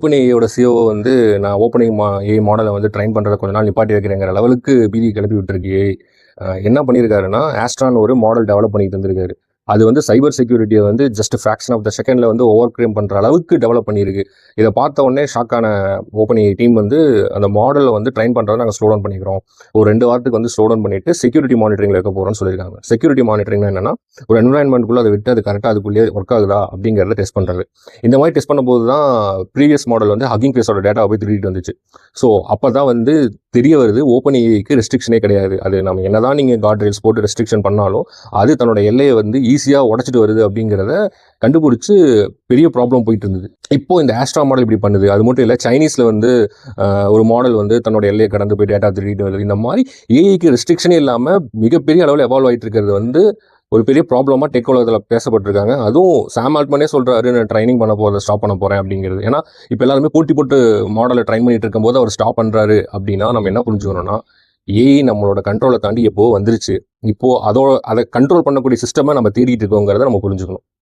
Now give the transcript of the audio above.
ஓப்பன்ஏஐயோட CO வந்து நான் AI மாடலை வந்து ட்ரெயின் பண்ணுறத கொஞ்ச நாள் நிப்பாட்டி வைக்கிறேங்கிற லெவலுக்கு பீதி கிளப்பி விட்டுருக்கு ஏஐ. என்ன பண்ணியிருக்காருன்னா ஆஸ்ட்ரான் ஒரு மாடல் டெவலப் பண்ணிட்டு இருந்திருக்காரு. அது வந்து சைபர் செக்யூரிட்டியை வந்து ஜஸ்ட் ஃப்ராக்ஷன் ஆஃப் த செகண்டில் வந்து ஓவர் கிரைம் பண்ணுற அளவுக்கு டெவலப் பண்ணியிருக்கு. இதை பார்த்த உடனே ஷாக்கான ஓப்பன்ஏஐ டீம் வந்து அந்த மாடலை வந்து ட்ரெயின் பண்ணுறதை நாங்கள் ஸ்லோ டவுன் பண்ணிக்கிறோம். ஒரு 2 வாரத்துக்கு வந்து ஸ்லோ டவுன் பண்ணிட்டு செக்யூரிட்டி மானிட்டரிங்கில் வைக்க போகிறோம்னு சொல்லியிருக்காங்க. செக்யூரிட்டி மானிட்டரிங்னா என்னன்னா, ஒரு என்வரான்மெண்ட்குள்ளே அதை விட்டு அது கரெக்டாக அதுக்குள்ளேயே ஒர்க் ஆகுதா அப்படிங்கிறத டெஸ்ட் பண்ணுறது. இந்த மாதிரி டெஸ்ட் பண்ணும்போது தான் ப்ரீவியஸ் மாடல் வந்து ஹக்கிங் ஃபேஸோட டேட்டாவை போய் திருடிட்டு வந்துச்சு. ஸோ அப்போ தான் வந்து தெரிய வருது ஓப்பன்ஏஐக்கு ரெஸ்ட்ரிக்ஷனே கிடையாது. அது நம்ம என்னதான் நீங்கள் கார்ட் ரீல்ஸ் போட்டு ரெஸ்ட்ரிக்ஷன் பண்ணாலும் அது தன்னோட எல்லையை வந்து ஈஸியாக உடச்சிட்டு வருது அப்படிங்கிறத கண்டுபிடிச்சு பெரிய ப்ராப்ளம் போயிட்டு இருந்தது. இப்போ இந்த ஆஸ்ட்ரா மாடல் இப்படி பண்ணுது. அது மட்டும் இல்லை, சைனீஸில் வந்து ஒரு மாடல் வந்து தன்னோட எல்லையை கடந்து போய் டேட்டா திருடிட்டு வருது. இந்த மாதிரி ஏஐக்கு ரெஸ்ட்ரிக்ஷனே இல்லாமல் மிகப்பெரிய அளவில் எவால்வ் ஆகிட்டு இருக்கிறது வந்து ஒரு பெரிய ப்ராப்ளமாக டெக் உலகத்தில் பேசப்பட்டிருக்காங்க. அதுவும் சாம் ஆல்ட்மனே சொல்கிறாரு, நான் ட்ரைனிங் பண்ண போகிறத ஸ்டாப் பண்ண போகிறேன் அப்படிங்கிறது. ஏன்னா இப்போ எல்லாருமே போட்டி போட்டு மாடலை ட்ரைன் பண்ணிட்டு இருக்கும்போது அவர் ஸ்டாப் பண்ணுறாரு அப்படின்னா நம்ம என்ன புரிஞ்சுக்கணும்னா, ஏஐ நம்மளோட கண்ட்ரோலை தாண்டி எப்போ வந்துருச்சு. இப்போ அதை கண்ட்ரோல் பண்ணக்கூடிய சிஸ்டமை நம்ம தேடிட்டு இருக்கோங்கிறத நம்ம புரிஞ்சுக்கணும்.